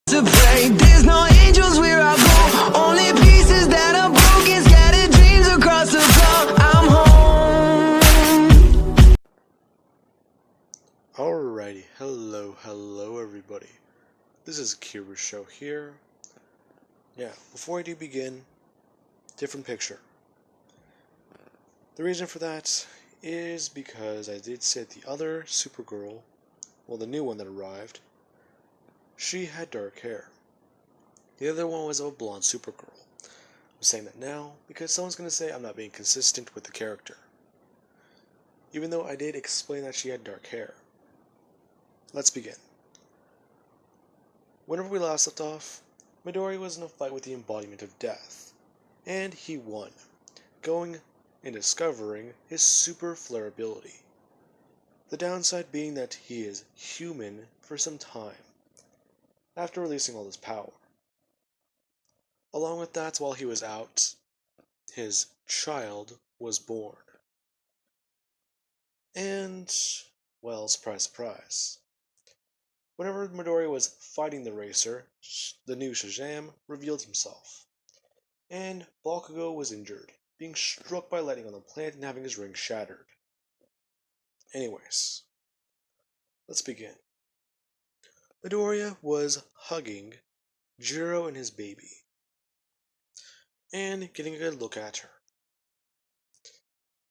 To pray, there's no angels where I go. Only pieces that are broken, scattered dreams across the floor. I'm home. Alrighty, hello everybody. This is Kira's show here. Yeah, before I do begin, different picture. The reason for that is because I did say the other Supergirl, well, the new one that arrived, she had dark hair. The other one was a blonde Supergirl. I'm saying that now because someone's going to say I'm not being consistent with the character. Even though I did explain that she had dark hair. Let's begin. Whenever we last left off, Midori was in a fight with the embodiment of death, and he won, going and discovering his super flare ability. The downside being that he is human for some time, after releasing all his power. Along with that, while he was out, his child was born. And, well, surprise, surprise. Whenever Midori was fighting the racer, the new Shazam revealed himself. And Bakugo was injured, being struck by lightning on the planet and having his ring shattered. Anyways, let's begin. Midoriya was hugging Jiro and his baby, and getting a good look at her.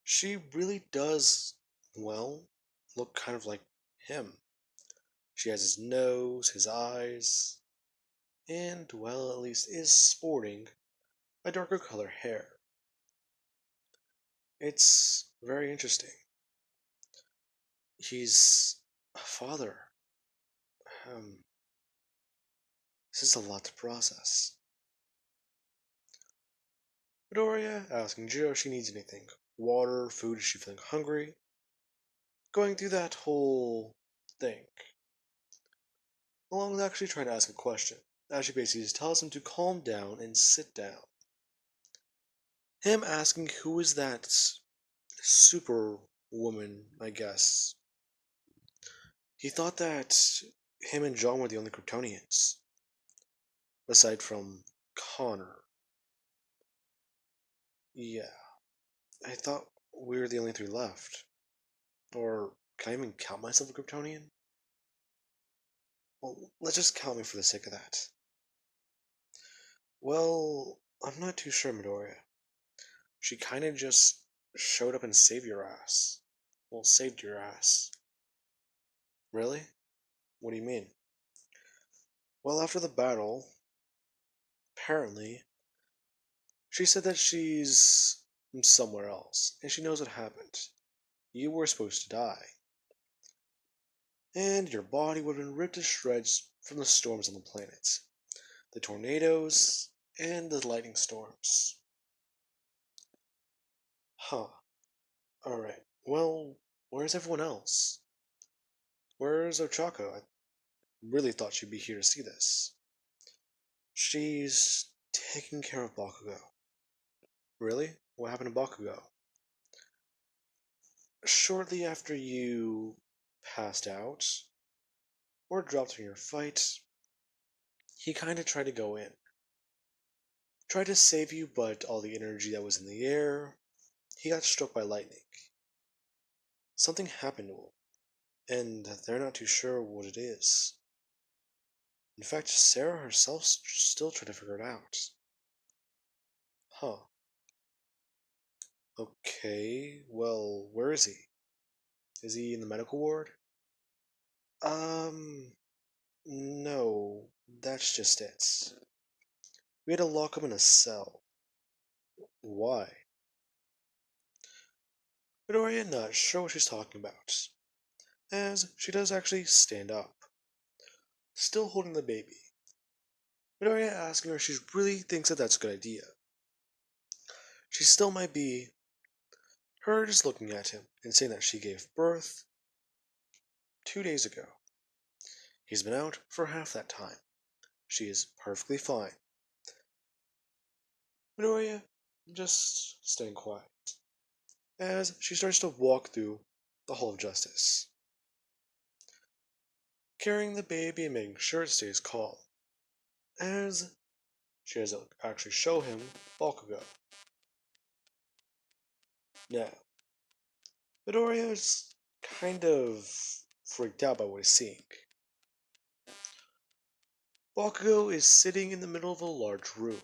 She really does, well, look kind of like him. She has his nose, his eyes, and, well, at least is sporting a darker color hair. It's very interesting. He's a father. This is a lot to process. Midoriya asking Jiro if she needs anything. Water, food, is she feeling hungry? Going through that whole thing. Along with actually trying to ask a question. As she basically just tells him to calm down and sit down. Him asking who is that super woman, I guess. He thought that him and John were the only Kryptonians. Aside from Connor. Yeah. I thought we were the only three left. Or can I even count myself a Kryptonian? Well, let's just count me for the sake of that. Well, I'm not too sure, Midoriya. She kinda just showed up and saved your ass. Well, saved your ass. Really? What do you mean? Well, after the battle, apparently, she said that she's somewhere else, and she knows what happened. You were supposed to die. And your body would have been ripped to shreds from the storms on the planet. The tornadoes, and the lightning storms. Huh. Alright. Well, where's everyone else? Where's Ochako? I really thought she'd be here to see this. She's taking care of Bakugo. Really? What happened to Bakugo? Shortly after you passed out, or dropped from your fight, he kinda tried to go in. Tried to save you, but all the energy that was in the air, he got struck by lightning. Something happened to him, and they're not too sure what it is. In fact, Sarah herself's still trying to figure it out. Huh. Okay, well, where is he? Is he in the medical ward? No, that's just it. We had to lock him in a cell. Why? Midoriya not sure what she's talking about, as she does actually stand up, still holding the baby. Midoriya asking her if she really thinks that that's a good idea. She still might be her just looking at him and saying that she gave birth 2 days ago. He's been out for half that time. She is perfectly fine. Midoriya just staying quiet as she starts to walk through the Hall of Justice, carrying the baby and making sure it stays calm. as she has to actually show him Bakugo. Now, Midoriya is kind of freaked out by what he's seeing. Bakugo is sitting in the middle of a large room,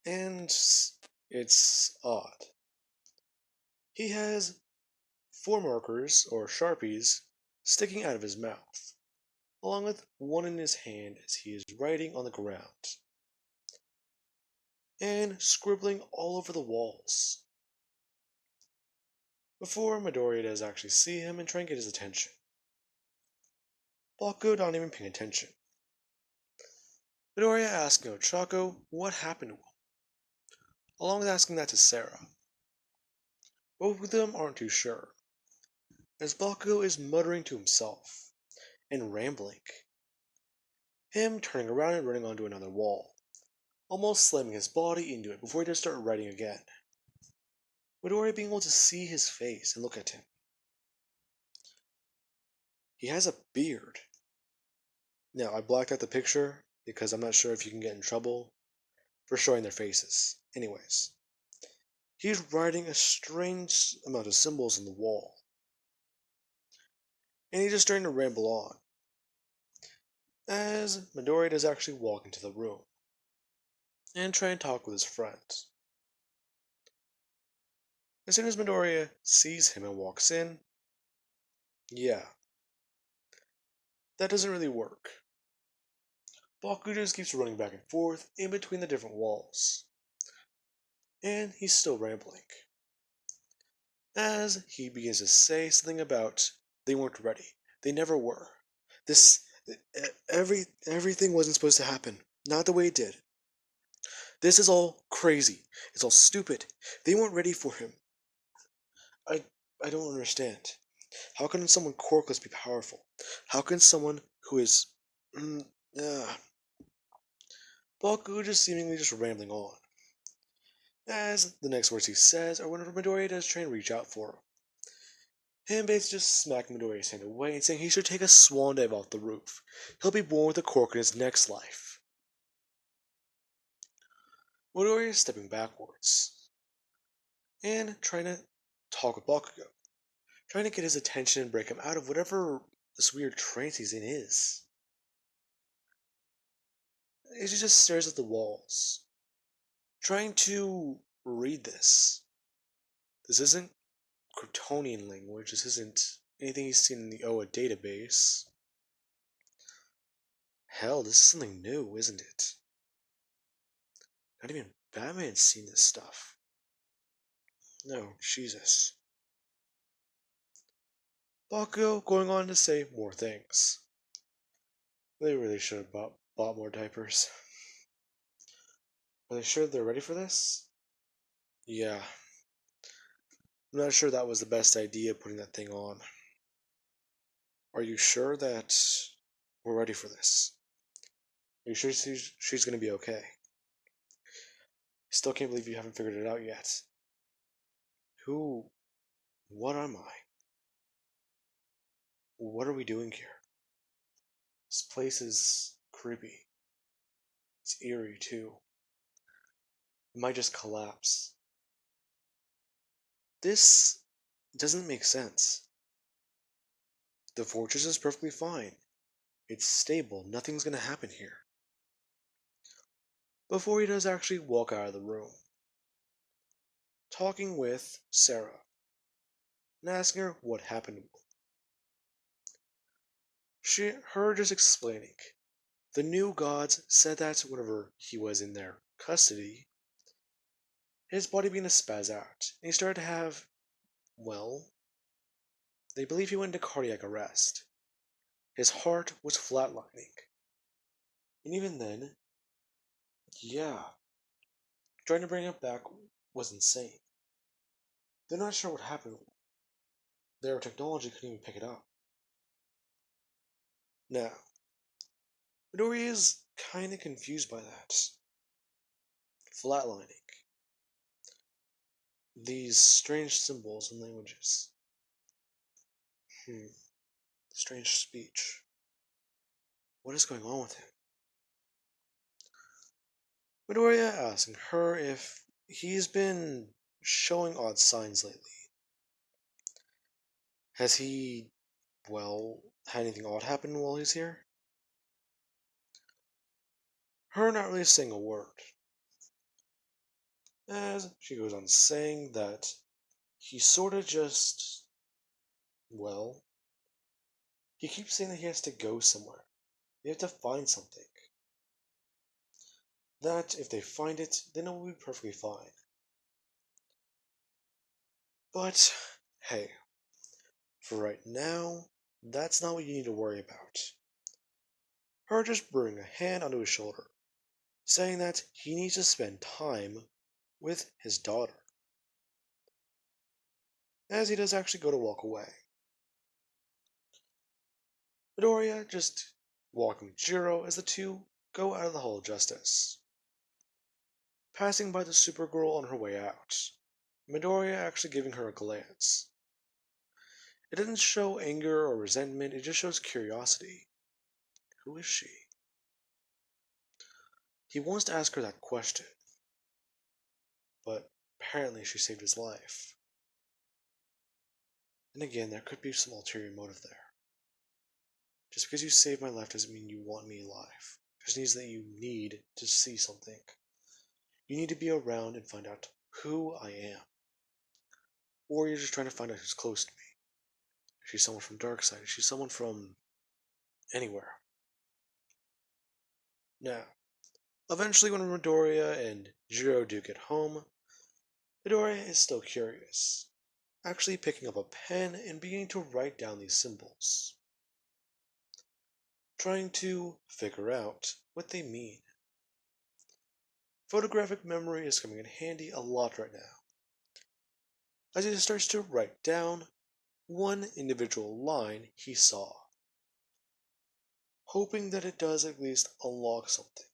and it's odd. He has 4 markers, or sharpies, sticking out of his mouth, along with one in his hand as he is writing on the ground, and scribbling all over the walls. Before Midoriya does actually see him and try and get his attention. Bakugo not even paying attention. Midoriya asks Ochako what happened to him, along with asking that to Sarah. Both of them aren't too sure, as Bakugo is muttering to himself and rambling, him turning around and running onto another wall, almost slamming his body into it before he does start writing again. Midoriya being able to see his face and look at him. He has a beard. Now, I blacked out the picture because I'm not sure if you can get in trouble for showing their faces. Anyways, he's writing a strange amount of symbols on the wall. And he's just starting to ramble on, as Midoriya does actually walk into the room and try and talk with his friends. As soon as Midoriya sees him and walks in, yeah, that doesn't really work. Bakugo just keeps running back and forth in between the different walls, and he's still rambling, as he begins to say something about they weren't ready. They never were. This everything wasn't supposed to happen. Not the way it did. This is all crazy. It's all stupid. They weren't ready for him. I I don't understand. How can someone quirkless be powerful? How can someone who is mm, uh, Bakugo just seemingly just rambling on, as the next words he says are whenever Midoriya does try and reach out for him. Him basically just smacking Midoriya's hand away and saying he should take a swan dive off the roof. He'll be born with a cork in his next life. Midoriya is stepping backwards and trying to talk with Bakugo, trying to get his attention and break him out of whatever this weird trance he's in is. He just stares at the walls, trying to read this. This isn't Kryptonian language, this isn't anything he's seen in the OA database. Hell, this is something new, isn't it? Not even Batman's seen this stuff. No, Jesus. Bakugo going on to say more things. They really should have bought more diapers. Are they sure they're ready for this? Yeah. I'm not sure that was the best idea, putting that thing on. Are you sure that we're ready for this? Are you sure she's gonna be okay? I still can't believe you haven't figured it out yet. Who? What am I? What are we doing here? This place is creepy. It's eerie, too. It might just collapse. This doesn't make sense. The fortress is perfectly fine. It's stable. Nothing's gonna happen here. Before he does actually walk out of the room, talking with Sarah and asking her what happened. Her just explaining. The new gods said that whenever he was in their custody, his body began to spaz out, and he started to have, well, they believe he went into cardiac arrest. His heart was flatlining. And even then, yeah, trying to bring him back was insane. They're not sure what happened. Their technology couldn't even pick it up. Now, Midori is kinda confused by that. Flatlining. These strange symbols and languages. Strange speech. What is going on with him? Midoriya asking her if he's been showing odd signs lately. Has he, well, had anything odd happen while he's here? Her not really saying a word, as she goes on saying that he sorta just, well, he keeps saying that he has to go somewhere. They have to find something. That if they find it, then it will be perfectly fine. But, hey, for right now, that's not what you need to worry about. Her just bringing a hand onto his shoulder, saying that he needs to spend time with his daughter. As he does actually go to walk away. Midoriya just walking Jiro as the two go out of the Hall of Justice. Passing by the Supergirl on her way out, Midoriya actually giving her a glance. It doesn't show anger or resentment, it just shows curiosity. Who is she? He wants to ask her that question, but apparently she saved his life. And again, there could be some ulterior motive there. Just because you saved my life doesn't mean you want me alive. It just means that you need to see something. You need to be around and find out who I am. Or you're just trying to find out who's close to me. If she's someone from Darkseid, if she's someone from anywhere. Now, eventually when Midoriya and Jiro do get home, Midoriya is still curious, actually picking up a pen and beginning to write down these symbols, trying to figure out what they mean. Photographic memory is coming in handy a lot right now, as he starts to write down one individual line he saw, hoping that it does at least unlock something.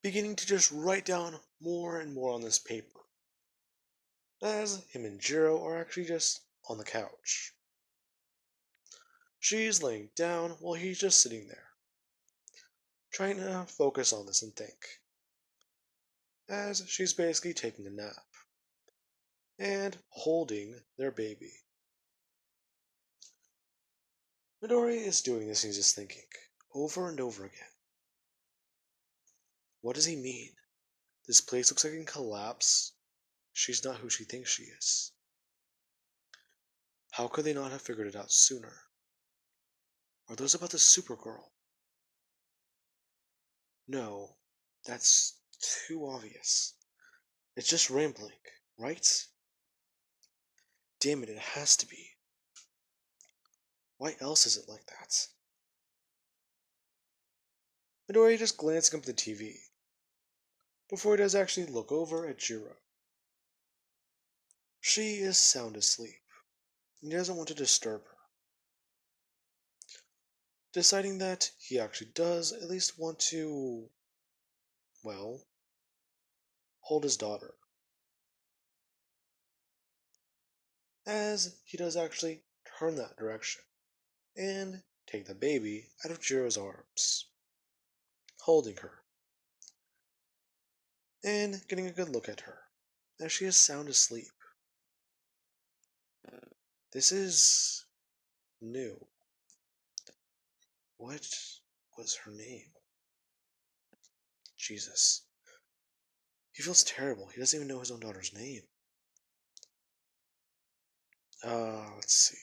Beginning to just write down more and more on this paper, as him and Jiro are actually just on the couch. She's laying down while he's just sitting there, trying to focus on this and think, as she's basically taking a nap and holding their baby. Midori is doing this and he's just thinking, over and over again. What does he mean? This place looks like it can collapse. She's not who she thinks she is. How could they not have figured it out sooner? Are those about the Supergirl? No, that's too obvious. It's just rambling, right? Damn it, it has to be. Why else is it like that? Midori just glancing up at the TV, before he does actually look over at Jiro. She is sound asleep, and he doesn't want to disturb her. Deciding that he actually does at least want to, well, hold his daughter. As he does actually turn that direction, and take the baby out of Jiro's arms, holding her, and getting a good look at her, as she is sound asleep. This is new. What was her name? Jesus. He feels terrible. He doesn't even know his own daughter's name. Let's see.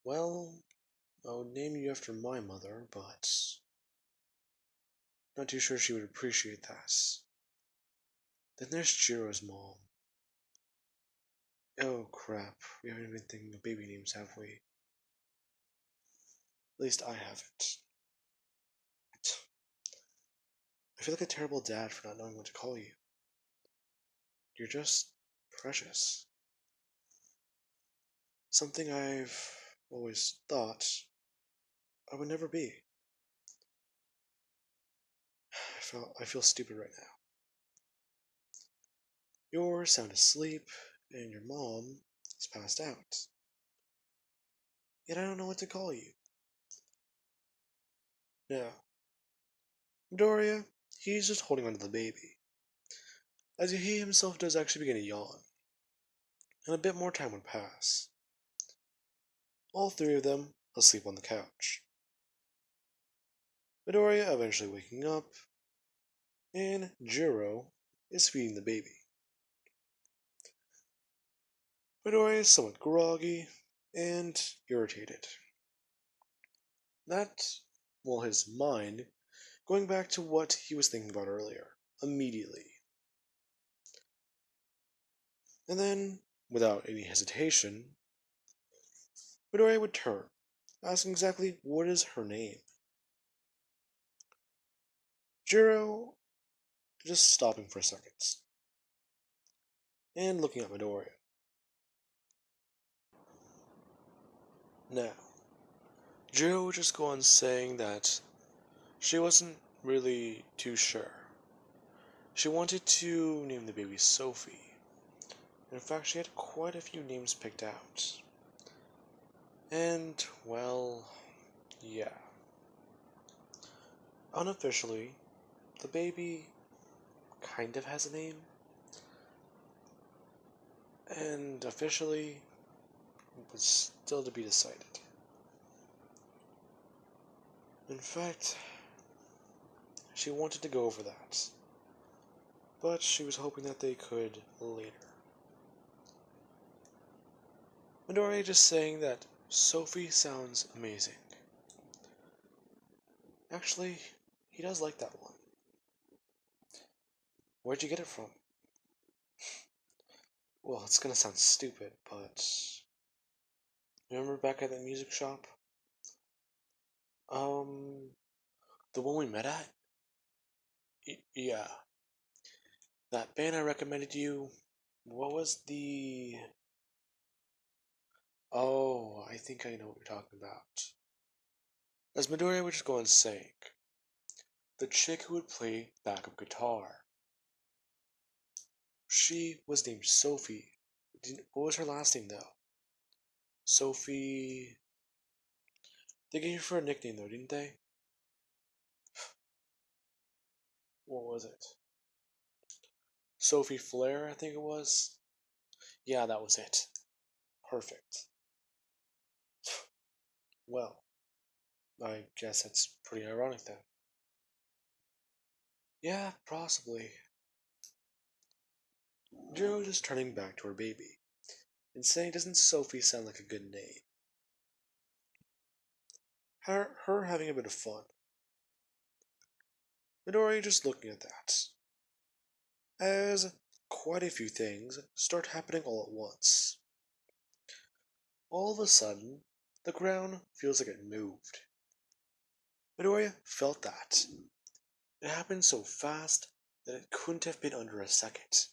Well, I would name you after my mother, but not too sure she would appreciate that. Then there's Jiro's mom. Oh crap, we haven't been thinking of baby names, have we? At least I haven't. I feel like a terrible dad for not knowing what to call you. You're just precious. Something I've always thought I would never be. I feel stupid right now. You're sound asleep, and your mom is passed out. Yet I don't know what to call you. Now, Midoriya, he's just holding onto the baby, as he himself does actually begin to yawn, and a bit more time would pass. All three of them asleep on the couch. Midoriya eventually waking up, and Jiro is feeding the baby. Midoriya is somewhat groggy and irritated. That, well, his mind going back to what he was thinking about earlier, immediately. And then, without any hesitation, Midoriya would turn, asking exactly what is her name. Jiro just stopping for a second, and looking at Midoriya. Now, Jiro would just go on saying that she wasn't really too sure. She wanted to name the baby Sophie. In fact, she had quite a few names picked out. And, well, yeah. Unofficially, the baby kind of has a name. And officially, it was still to be decided. In fact, she wanted to go over that. But she was hoping that they could later. Midoriya just saying that Sophie sounds amazing. Actually, he does like that one. Where'd you get it from? Well, it's gonna sound stupid, but remember back at that music shop? The one we met at? Yeah. That band I recommended you. What was the... Oh, I think I know what you're talking about. As Midoriya would just go on saying, the chick who would play backup guitar. She was named Sophie. What was her last name though? Sophie. They gave her a nickname though, didn't they? What was it? Sophie Flair, I think it was. Yeah, that was it. Perfect. Well, I guess that's pretty ironic then. Yeah, possibly. Jiro just turning back to her baby and saying, doesn't Sophie sound like a good name? Her having a bit of fun. Midori just looking at that. As quite a few things start happening all at once. All of a sudden, the ground feels like it moved. Midoriya felt that. It happened so fast that it couldn't have been under a second.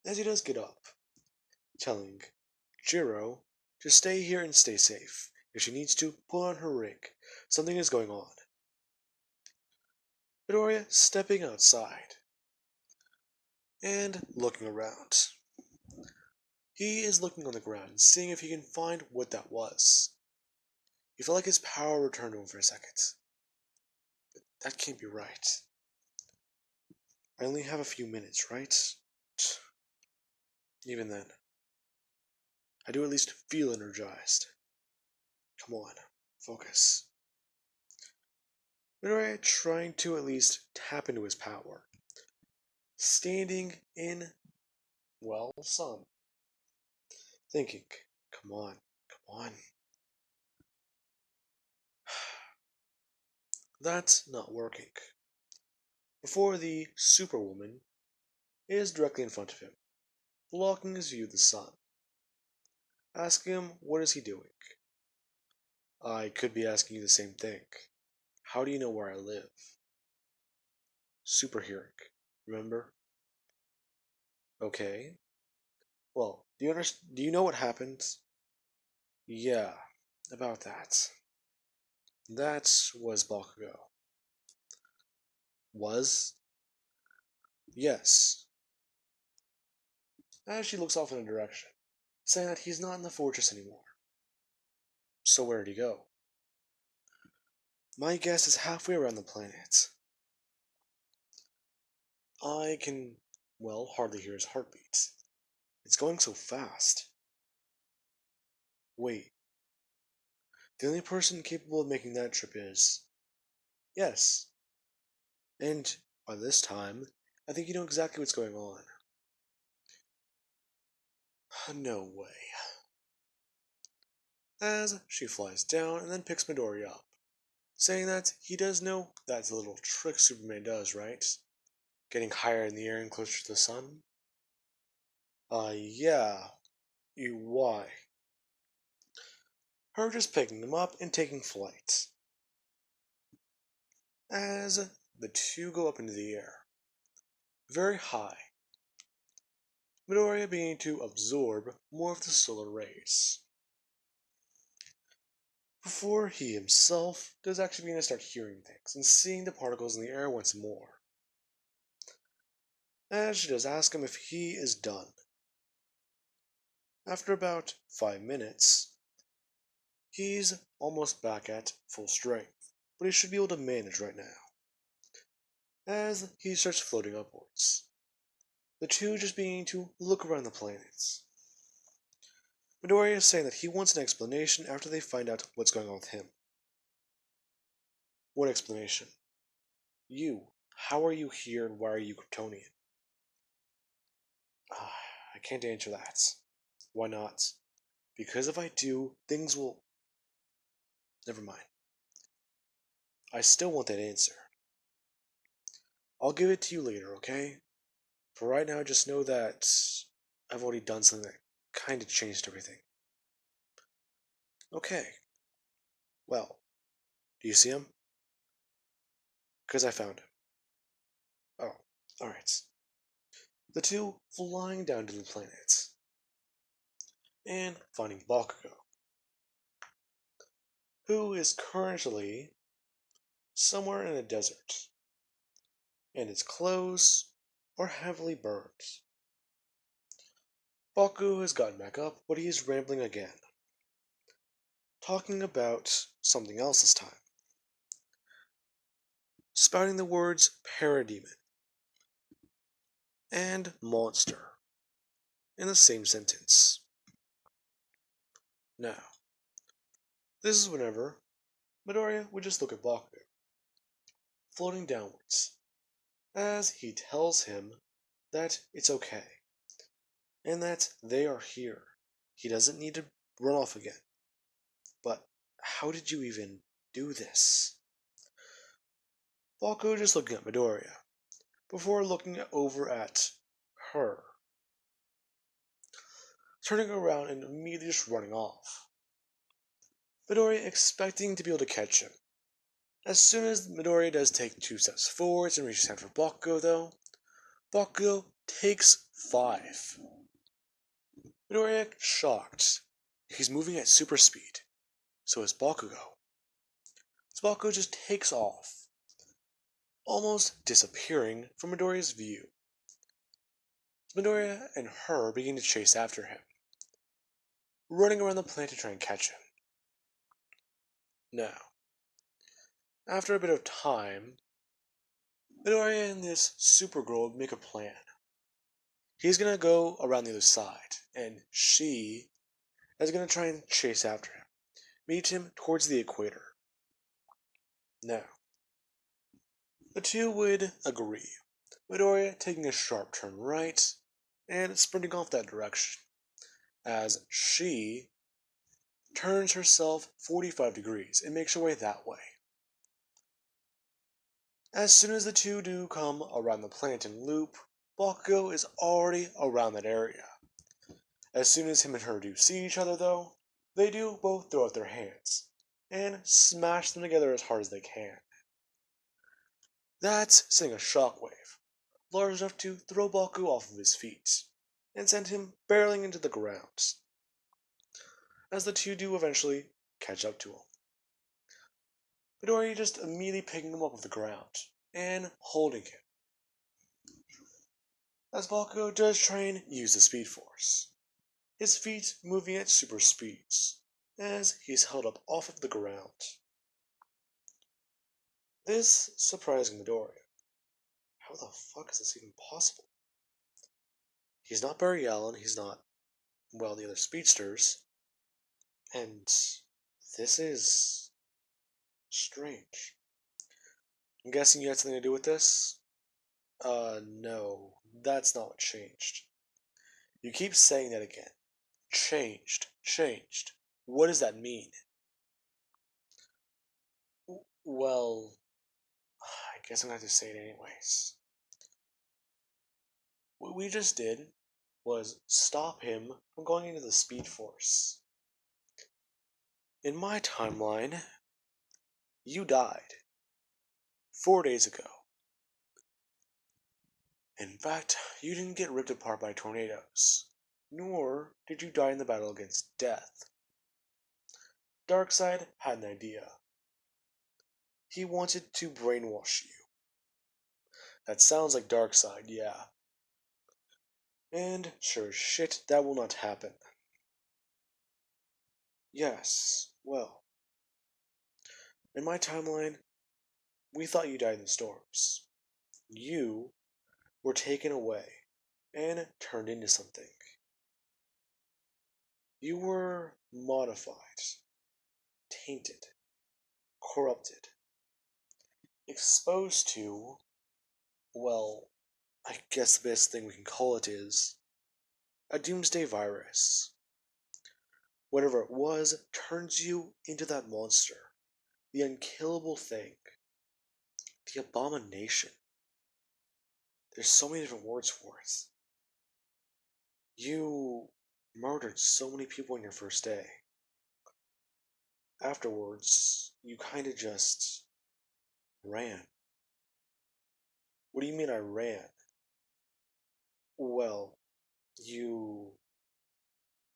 As he does get up, telling Jiro to stay here and stay safe. If she needs to, pull on her rig. Something is going on. Midoriya stepping outside and looking around. He is looking on the ground and seeing if he can find what that was. He felt like his power returned to him for a second. But that can't be right. I only have a few minutes, right? Even then, I do at least feel energized. Come on, focus. Midoriya trying to at least tap into his power. Standing in, well, sun. Thinking, come on, come on. That's not working. Before the Superwoman is directly in front of him, blocking his view of the sun. Ask him, what is he doing? I could be asking you the same thing. How do you know where I live? Superhearing, remember? Okay. Well, do you know what happened? Yeah, about that. That was Bakugo. Was? Yes. As she looks off in a direction, saying that he's not in the fortress anymore. So where did he go? My guess is halfway around the planet. I can, well, hardly hear his heartbeat. It's going so fast. Wait, the only person capable of making that trip is... Yes. And by this time, I think you know exactly what's going on. No way. As she flies down and then picks Midori up, saying that he does know that's a little trick Superman does, right? Getting higher in the air and closer to the sun? Yeah. Why? Her just picking him up and taking flight. As the two go up into the air, very high, Midoriya beginning to absorb more of the solar rays. Before he himself does actually begin to start hearing things and seeing the particles in the air once more. As she does ask him if he is done. After about 5 minutes, he's almost back at full strength, but he should be able to manage right now. As he starts floating upwards, the two just beginning to look around the planets. Midoriya is saying that he wants an explanation after they find out what's going on with him. What explanation? You. How are you here and why are you Kryptonian? I can't answer that. Why not? Because if I do, things will... Never mind. I still want that answer. I'll give it to you later, okay? For right now, just know that I've already done something that kind of changed everything. Okay. Well, do you see him? Because I found him. Oh, alright. The two flying down to the planet and finding Bakugo, who is currently somewhere in a desert, and his clothes are heavily burned. Bakugo has gotten back up, but he is rambling again, talking about something else this time, spouting the words parademon and monster in the same sentence. Now, this is whenever Midoriya would just look at Bakugo, floating downwards, as he tells him that it's okay, and that they are here. He doesn't need to run off again. But how did you even do this? Bakugo just looking at Midoriya, before looking over at her, turning around and immediately just running off. Midoriya expecting to be able to catch him. As soon as Midoriya does take 2 steps forwards and reaches after Bakugo though, Bakugo takes 5. Midoriya shocked. He's moving at super speed. So is Bakugo. So Bakugo just takes off, almost disappearing from Midoriya's view. Midoriya and her begin to chase after him, running around the planet to try and catch him. Now, after a bit of time, Midoriya and this Supergirl make a plan. He's gonna go around the other side, and she is gonna try and chase after him, meet him towards the equator. Now, the two would agree, Midoriya taking a sharp turn right and sprinting off that direction, as she turns herself 45 degrees and makes her way that way. As soon as the two do come around the planet in loop, Bakugo is already around that area. As soon as him and her do see each other though, they do both throw out their hands and smash them together as hard as they can. That's sending a shockwave, large enough to throw Bakugo off of his feet and send him barreling into the ground, as the two do eventually catch up to him. Midoriya just immediately picking him up off the ground and holding him, as Bakugo does try and use the Speed Force, his feet moving at super speeds as he's held up off of the ground. This surprising Midori. How the fuck is this even possible? He's not Barry Allen, he's not, well, the other speedsters, and this is strange. I'm guessing you had something to do with this? No, that's not what changed. You keep saying that again. Changed, changed. What does that mean? Well, I guess I'm gonna have to say it anyways. What we just did was stop him from going into the Speed Force. In my timeline, you died 4 days ago. In fact, you didn't get ripped apart by tornadoes, nor did you die in the battle against death. Darkseid had an idea. He wanted to brainwash you. That sounds like Darkseid, yeah. And sure as shit, that will not happen. Yes, well, in my timeline, we thought you died in the storms. You were taken away and turned into something. You were modified, tainted, corrupted, exposed to, well, I guess the best thing we can call it is a doomsday virus. Whatever it was turns you into that monster, the unkillable thing, the abomination. There's so many different words for it. You murdered so many people on your first day. Afterwards, you kind of just ran. What do you mean I ran? Well, you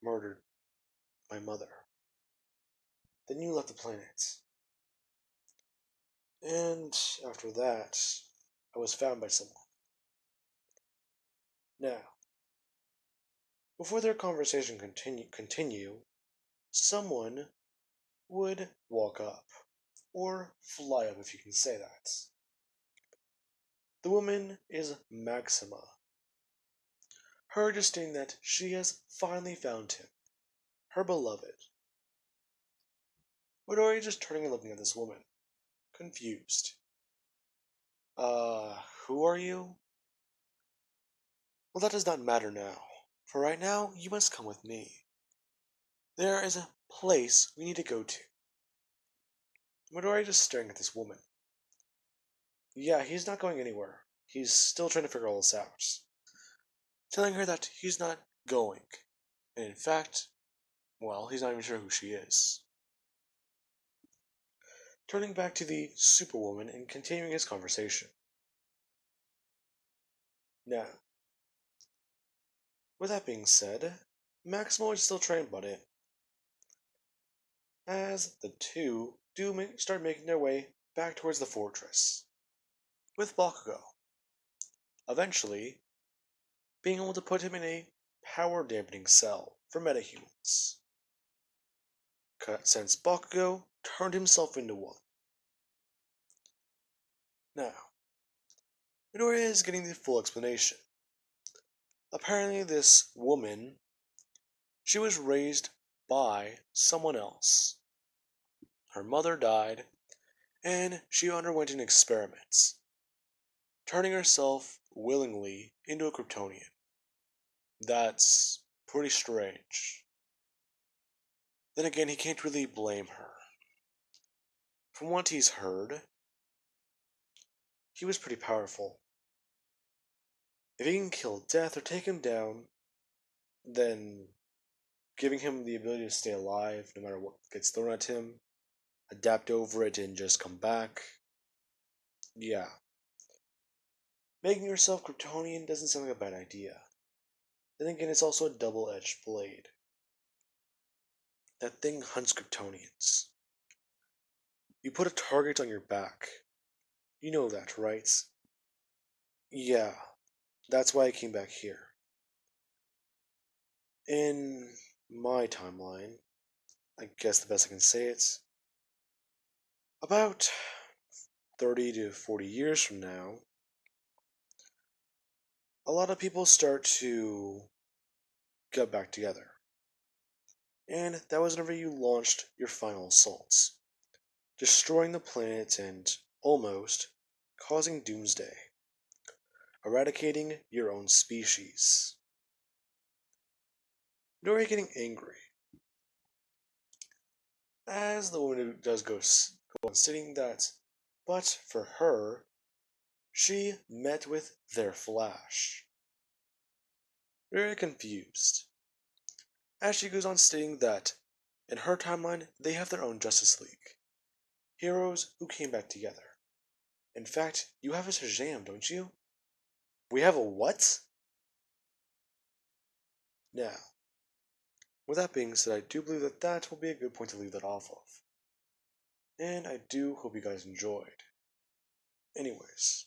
murdered my mother. Then you left the planet. And after that, I was found by someone. Now, before their conversation continue, someone would walk up. Or fly up, if you can say that. The woman is Maxima. Her just stating that she has finally found him, her beloved. Midori just turning and looking at this woman, confused. Who are you? Well, that does not matter now. For right now, you must come with me. There is a place we need to go to. Midori just staring at this woman. Yeah, he's not going anywhere. He's still trying to figure all this out. Telling her that he's not going. And in fact, well, he's not even sure who she is. Turning back to the Superwoman and continuing his conversation. Now, with that being said, Maximo is still trying to butt in. As the two start making their way back towards the fortress. With Bakugo. Eventually, being able to put him in a power dampening cell for metahumans. Since Bakugo turned himself into one. Now, Midoriya is getting the full explanation. Apparently this woman, she was raised by someone else. Her mother died, and she underwent an experiment, turning herself willingly into a Kryptonian. That's pretty strange. Then again, he can't really blame her. From what he's heard, he was pretty powerful. If he can kill Death or take him down, then giving him the ability to stay alive no matter what gets thrown at him, adapt over it and just come back. Yeah. Making yourself Kryptonian doesn't sound like a bad idea. Then again, it's also a double-edged blade. That thing hunts Kryptonians. You put a target on your back. You know that, right? Yeah, that's why I came back here. In my timeline, I guess the best I can say it's about 30 to 40 years from now, a lot of people start to get back together. And that was whenever you launched your final assaults, destroying the planet and almost causing doomsday, eradicating your own species. Nori getting angry, as the woman does go on stating that, but for her, she met with their Flash. Very confused, as she goes on stating that in her timeline they have their own Justice League, heroes who came back together. In fact, you have a Shazam, don't you? We have a what? Now, with that being said, I do believe that that will be a good point to leave that off of. And I do hope you guys enjoyed. Anyways,